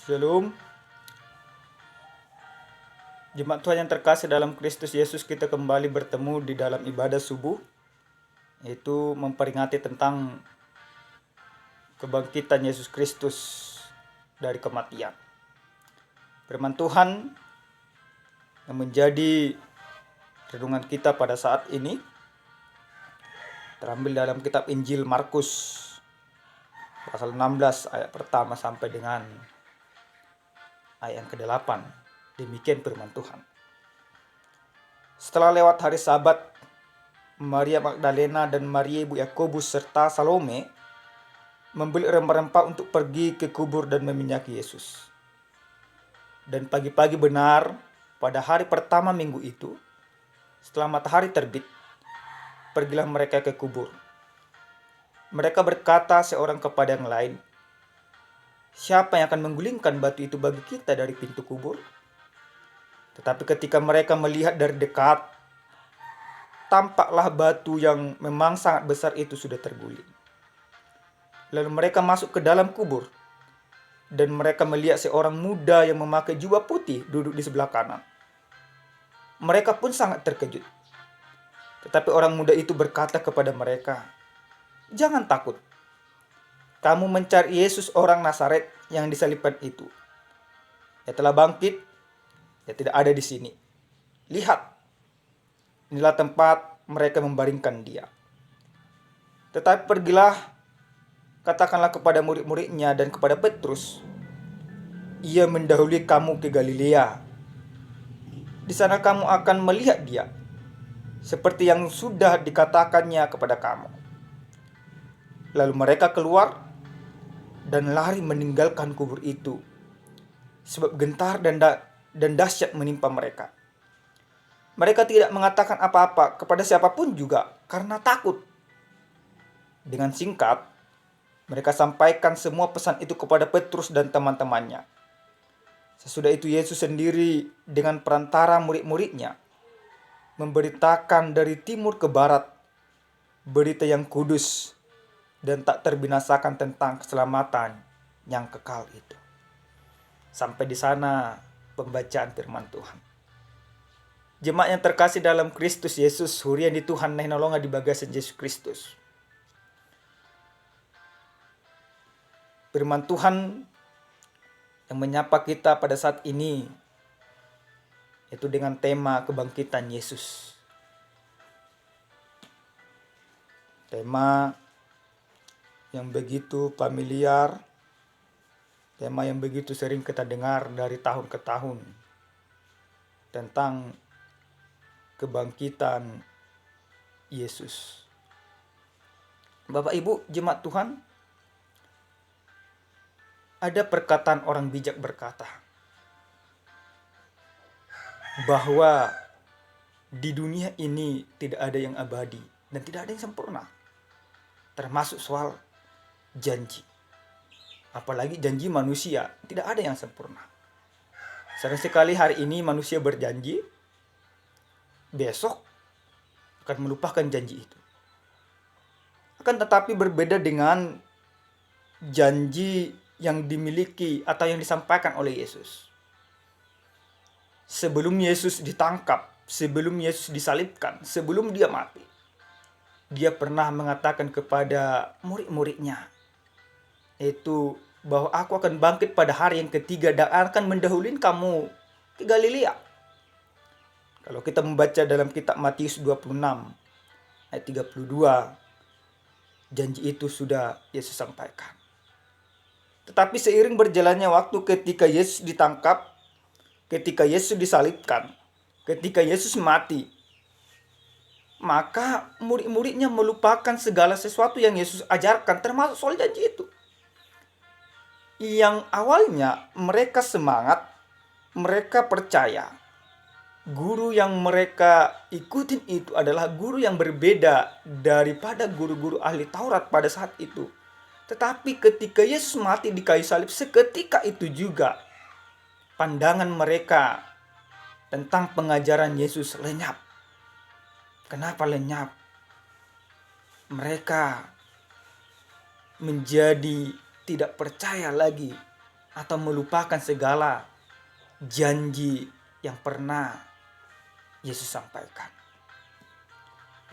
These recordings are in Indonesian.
Shalom, jemaat Tuhan yang terkasih dalam Kristus Yesus, kita kembali bertemu di dalam ibadah subuh, yaitu memperingati tentang kebangkitan Yesus Kristus dari kematian. Firman Tuhan yang menjadi renungan kita pada saat ini terambil dalam kitab Injil Markus pasal 16 ayat pertama sampai dengan ayat yang ke-8. Demikian firman Tuhan. Setelah lewat hari Sabat, Maria Magdalena dan Maria ibu Yakobus serta Salome membeli rempah-rempah untuk pergi ke kubur dan meminyaki Yesus. Dan pagi-pagi benar pada hari pertama minggu itu, setelah matahari terbit, pergilah mereka ke kubur. Mereka berkata seorang kepada yang lain, "Siapa yang akan menggulingkan batu itu bagi kita dari pintu kubur?" Tetapi ketika mereka melihat dari dekat, tampaklah batu yang memang sangat besar itu sudah terguling. Lalu mereka masuk ke dalam kubur, dan mereka melihat seorang muda yang memakai jubah putih duduk di sebelah kanan. Mereka pun sangat terkejut. Tetapi orang muda itu berkata kepada mereka, "Jangan takut. Kamu mencari Yesus orang Nazaret yang disalibkan itu. Dia telah bangkit, dia tidak ada di sini. Lihat, inilah tempat mereka membaringkan dia. Tetapi pergilah, katakanlah kepada murid-muridnya dan kepada Petrus, ia mendahului kamu ke Galilea. Di sana kamu akan melihat dia, seperti yang sudah dikatakannya kepada kamu." Lalu mereka keluar dan lari meninggalkan kubur itu, sebab gentar dan dahsyat menimpa mereka. Mereka tidak mengatakan apa-apa kepada siapapun juga karena takut. Dengan singkat, mereka sampaikan semua pesan itu kepada Petrus dan teman-temannya. Sesudah itu Yesus sendiri dengan perantara murid-muridnya memberitakan dari timur ke barat berita yang kudus dan tak terbinasakan tentang keselamatan yang kekal itu. Sampai di sana pembacaan firman Tuhan. Jemaat yang terkasih dalam Kristus Yesus, hurian di Tuhan nah nolonga di bagasan Yesus Kristus. Firman Tuhan yang menyapa kita pada saat ini yaitu dengan tema kebangkitan Yesus. Tema yang begitu familiar, tema yang begitu sering kita dengar dari tahun ke tahun tentang kebangkitan Yesus. Bapak Ibu jemaat Tuhan, ada perkataan orang bijak berkata bahwa di dunia ini tidak ada yang abadi dan tidak ada yang sempurna, termasuk soal janji. Apalagi janji manusia, tidak ada yang sempurna. Sering sekali hari ini manusia berjanji, besok akan melupakan janji itu. Akan tetapi berbeda dengan janji yang dimiliki atau yang disampaikan oleh Yesus. Sebelum Yesus ditangkap, sebelum Yesus disalibkan, sebelum dia mati, dia pernah mengatakan kepada murid-muridnya, yaitu bahwa aku akan bangkit pada hari yang ketiga dan akan mendahului kamu ke Galilea. Kalau kita membaca dalam kitab Matius 26 ayat 32, janji itu sudah Yesus sampaikan. Tetapi seiring berjalannya waktu, ketika Yesus ditangkap, ketika Yesus disalibkan, ketika Yesus mati, maka murid-muridnya melupakan segala sesuatu yang Yesus ajarkan, termasuk soal janji itu. Yang awalnya mereka semangat, mereka percaya guru yang mereka ikutin itu adalah guru yang berbeda daripada guru-guru ahli Taurat pada saat itu. Tetapi ketika Yesus mati di kayu salib, seketika itu juga pandangan mereka tentang pengajaran Yesus lenyap. Kenapa lenyap? Mereka menjadi tidak percaya lagi atau melupakan segala janji yang pernah Yesus sampaikan.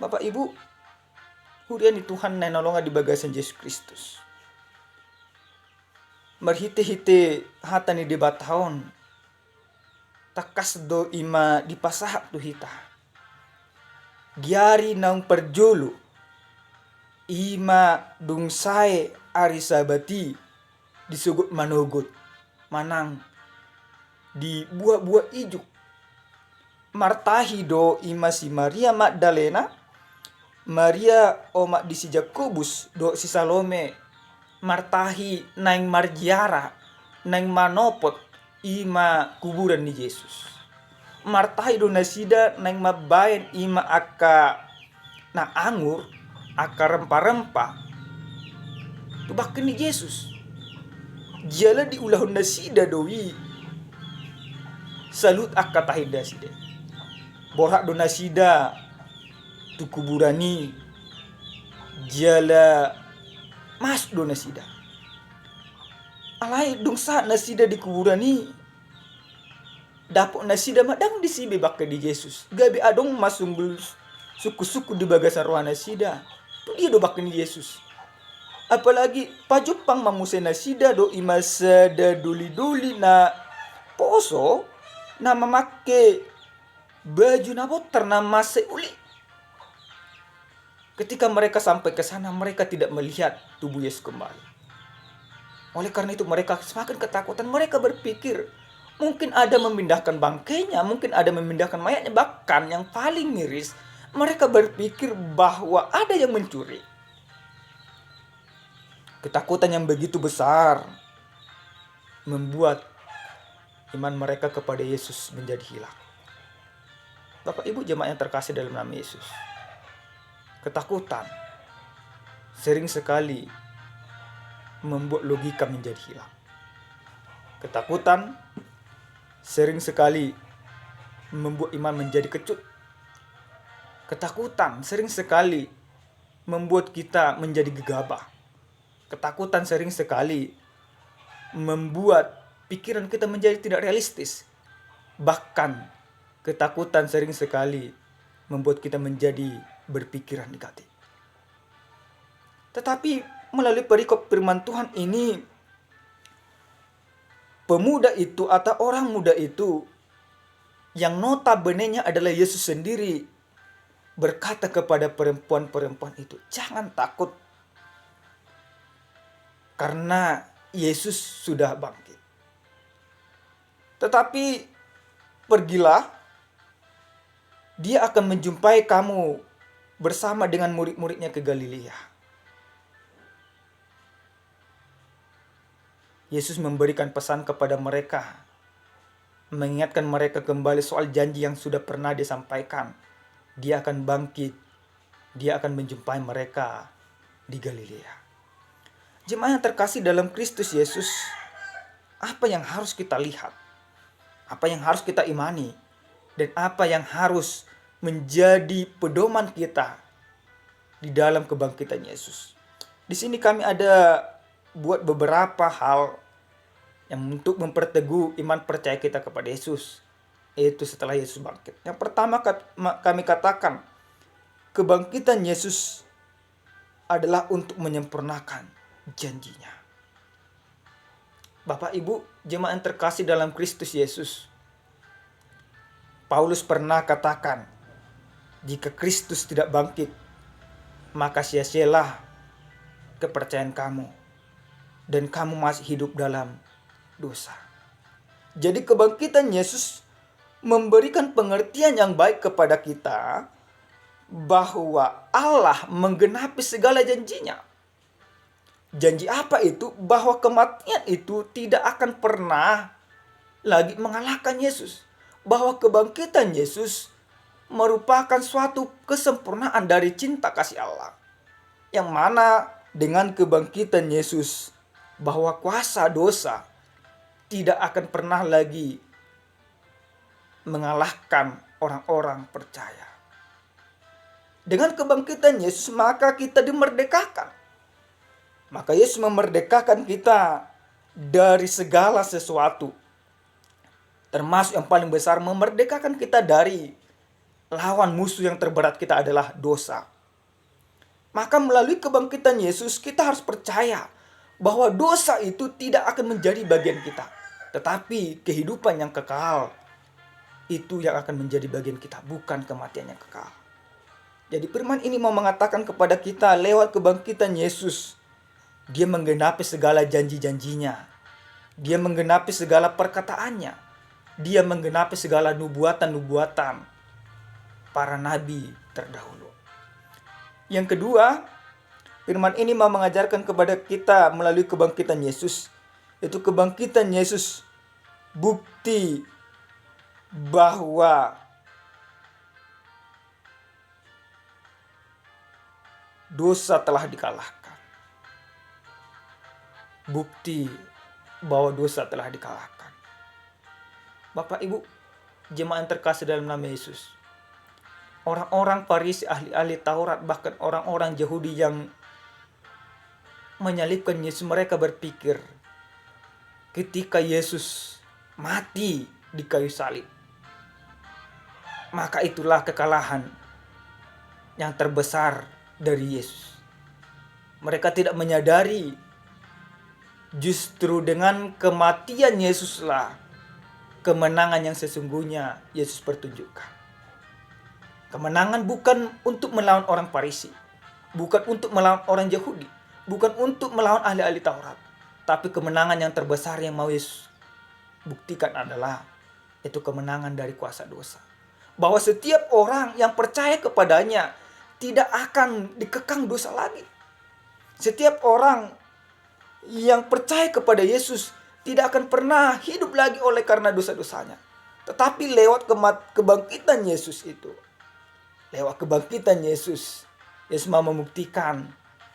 Bapak Ibu, hurian di Tuhan na nolonga di bagasan Yesus Kristus. Marhite-hite hata ni debatahon. Takas do ima di pasahap tu hita. Giari nang perjulu. Ima dungsae ari sabati disugut manogot. Manang di buah-buah ijuk. Martahi do ima si Maria Magdalena. Maria omak di si Jakobus do si Salome. Martahi nang marjiara nang manopot ima kuburan ni Yesus. Martahi do nasida nang mabayan ima aka na angur aka rempah-rempah tubakan ni Yesus. Jala diulahon nasida doi salut aka tahinda sida. Borak do nasida tu kuburani jala mas do nasida. Alai dong saat nasida di kuburani dapok nasida madang di sibe bakka di Yesus. Gabi adong masunggul suku-suku di bagasan roh nasida. Tu dia do bakka ni Yesus. Apalagi pajupang mamuse nasida do imasada duli-duli na poso na mamake baju na botar na mase uli. Ketika mereka sampai ke sana, mereka tidak melihat tubuh Yesus kembali. Oleh karena itu mereka semakin ketakutan. Mereka berpikir mungkin ada memindahkan bangkainya, mungkin ada memindahkan mayatnya. Bahkan yang paling miris, mereka berpikir bahwa ada yang mencuri. Ketakutan yang begitu besar membuat iman mereka kepada Yesus menjadi hilang. Bapak Ibu jemaat yang terkasih dalam nama Yesus, ketakutan sering sekali membuat logika menjadi hilang. Ketakutan sering sekali membuat iman menjadi kecut. Ketakutan sering sekali membuat kita menjadi gegabah. Ketakutan sering sekali membuat pikiran kita menjadi tidak realistis. Bahkan ketakutan sering sekali membuat kita menjadi berpikiran negatif. Tetapi melalui perikop firman Tuhan ini, pemuda itu atau orang muda itu yang notabene-nya adalah Yesus sendiri berkata kepada perempuan-perempuan itu, jangan takut karena Yesus sudah bangkit. Tetapi pergilah, dia akan menjumpai kamu bersama dengan murid-muridnya ke Galilea. Yesus memberikan pesan kepada mereka, mengingatkan mereka kembali soal janji yang sudah pernah disampaikan. Dia akan bangkit, dia akan menjumpai mereka di Galilea. Jemaat yang terkasih dalam Kristus Yesus, apa yang harus kita lihat? Apa yang harus kita imani? Dan apa yang harus menjadi pedoman kita di dalam kebangkitan Yesus? Di sini kami ada buat beberapa hal yang untuk memperteguh iman percaya kita kepada Yesus, yaitu setelah Yesus bangkit. Yang pertama kami katakan, kebangkitan Yesus adalah untuk menyempurnakan janjinya. Bapak Ibu jemaat yang terkasih dalam Kristus Yesus, Paulus pernah katakan, jika Kristus tidak bangkit, maka sia-sialah kepercayaan kamu, dan kamu masih hidup dalam dosa. Jadi kebangkitan Yesus memberikan pengertian yang baik kepada kita bahwa Allah menggenapi segala janjinya. Janji apa itu? Bahwa kematian itu tidak akan pernah lagi mengalahkan Yesus. Bahwa kebangkitan Yesus merupakan suatu kesempurnaan dari cinta kasih Allah. Yang mana dengan kebangkitan Yesus, bahwa kuasa dosa tidak akan pernah lagi mengalahkan orang-orang percaya. Dengan kebangkitan Yesus maka kita dimerdekakan. Maka Yesus memerdekakan kita dari segala sesuatu. Termasuk yang paling besar, memerdekakan kita dari lawan musuh yang terberat kita adalah dosa. Maka melalui kebangkitan Yesus, kita harus percaya bahwa dosa itu tidak akan menjadi bagian kita. Tetapi kehidupan yang kekal itu yang akan menjadi bagian kita, bukan kematian yang kekal. Jadi firman ini mau mengatakan kepada kita lewat kebangkitan Yesus, Dia menggenapi segala janji-janjinya. Dia menggenapi segala perkataannya. Dia menggenapi segala nubuatan-nubuatan para nabi terdahulu. Yang kedua, firman ini mau mengajarkan kepada kita melalui kebangkitan Yesus, itu kebangkitan Yesus bukti bahwa dosa telah dikalahkan. Bukti bahwa dosa telah dikalahkan. Bapak Ibu, jemaat yang terkasih dalam nama Yesus, orang-orang Farisi, ahli-ahli Taurat, bahkan orang-orang Yahudi yang menyalibkan Yesus, mereka berpikir ketika Yesus mati di kayu salib, maka itulah kekalahan yang terbesar dari Yesus. Mereka tidak menyadari justru dengan kematian Yesuslah kemenangan yang sesungguhnya Yesus pertunjukkan. Kemenangan bukan untuk melawan orang Farisi, bukan untuk melawan orang Yahudi, bukan untuk melawan ahli-ahli Taurat, tapi kemenangan yang terbesar yang mau Yesus buktikan adalah itu kemenangan dari kuasa dosa. Bahwa setiap orang yang percaya kepadanya tidak akan dikekang dosa lagi. Setiap orang yang percaya kepada Yesus tidak akan pernah hidup lagi oleh karena dosa-dosanya. Tetapi lewat kebangkitan Yesus itu, lewat kebangkitan Yesus, Yesus mau membuktikan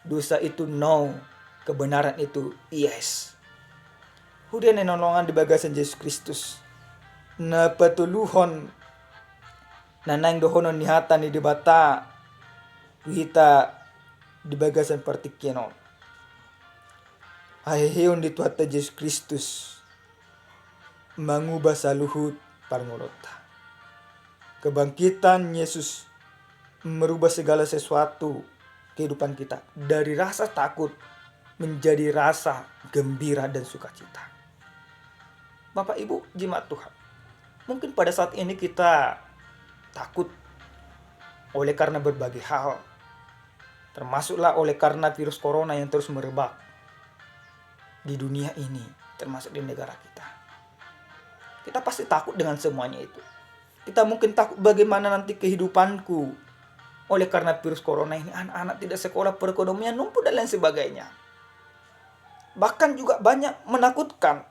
dosa itu no, kebenaran itu yes. Hudian nolongan di bagasan Yesus Kristus. Na patuluhon nanang dohonon nihatan di bata kita di bagasan partikenon. Haheon di Tuhan Yesus Kristus mengubah saluhut parngolota. Kebangkitan Yesus merubah segala sesuatu kehidupan kita dari rasa takut menjadi rasa gembira dan sukacita. Bapak Ibu jemaat Tuhan, mungkin pada saat ini kita takut oleh karena berbagai hal, termasuklah oleh karena virus corona yang terus merebak di dunia ini, termasuk di negara kita. Kita pasti takut dengan semuanya itu. Kita mungkin takut bagaimana nanti kehidupanku oleh karena virus corona ini, anak-anak tidak sekolah, perekonomian lumpuh dan lain sebagainya. Bahkan juga banyak menakutkan,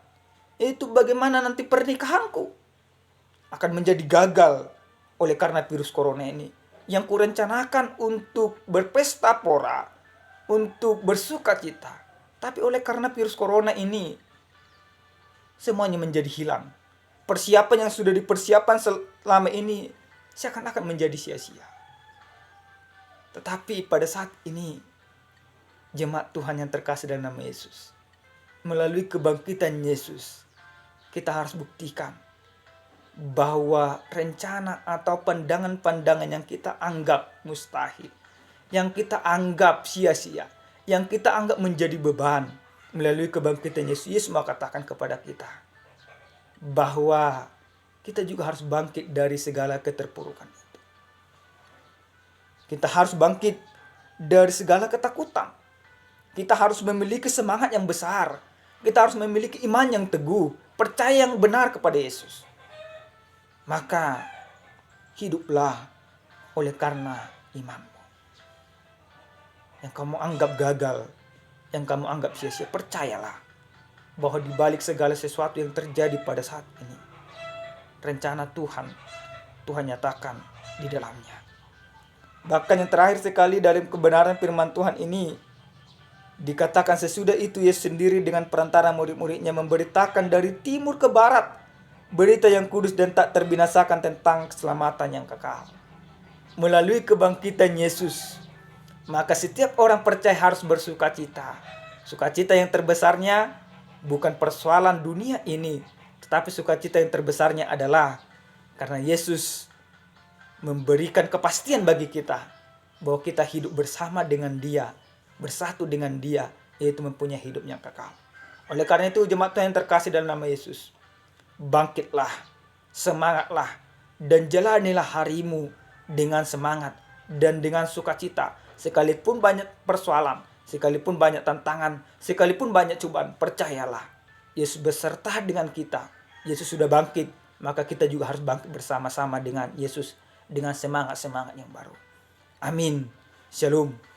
yaitu bagaimana nanti pernikahanku akan menjadi gagal oleh karena virus corona ini. Yang kurencanakan untuk berpesta pora, untuk bersuka cita, tapi oleh karena virus corona ini, semuanya menjadi hilang. Persiapan yang sudah dipersiapkan selama ini seakan-akan menjadi sia-sia. Tetapi pada saat ini, jemaat Tuhan yang terkasih dalam nama Yesus, melalui kebangkitan Yesus, kita harus buktikan bahwa rencana atau pandangan-pandangan yang kita anggap mustahil, yang kita anggap sia-sia, yang kita anggap menjadi beban, melalui kebangkitan Yesus mau katakan kepada kita bahwa kita juga harus bangkit dari segala keterpurukan itu. Kita harus bangkit dari segala ketakutan. Kita harus memiliki semangat yang besar. Kita harus memiliki iman yang teguh, percaya yang benar kepada Yesus. Maka hiduplah oleh karena iman. Yang kamu anggap gagal, yang kamu anggap sia-sia, percayalah bahwa di balik segala sesuatu yang terjadi pada saat ini, rencana Tuhan nyatakan di dalamnya. Bahkan yang terakhir sekali dalam kebenaran firman Tuhan ini, dikatakan sesudah itu Yesus sendiri dengan perantara murid-muridnya memberitakan dari timur ke barat berita yang kudus dan tak terbinasakan tentang keselamatan yang kekal. Melalui kebangkitan Yesus, maka setiap orang percaya harus bersuka cita. Sukacita yang terbesarnya bukan persoalan dunia ini, tetapi sukacita yang terbesarnya adalah karena Yesus memberikan kepastian bagi kita bahwa kita hidup bersama dengan Dia, bersatu dengan Dia, yaitu mempunyai hidup yang kekal. Oleh karena itu, jemaat Tuhan yang terkasih dalam nama Yesus, bangkitlah, semangatlah, dan jalanilah harimu dengan semangat dan dengan sukacita. Sekalipun banyak persoalan, sekalipun banyak tantangan, sekalipun banyak cobaan, percayalah, Yesus beserta dengan kita. Yesus sudah bangkit, maka kita juga harus bangkit bersama-sama dengan Yesus, dengan semangat-semangat yang baru. Amin. Shalom.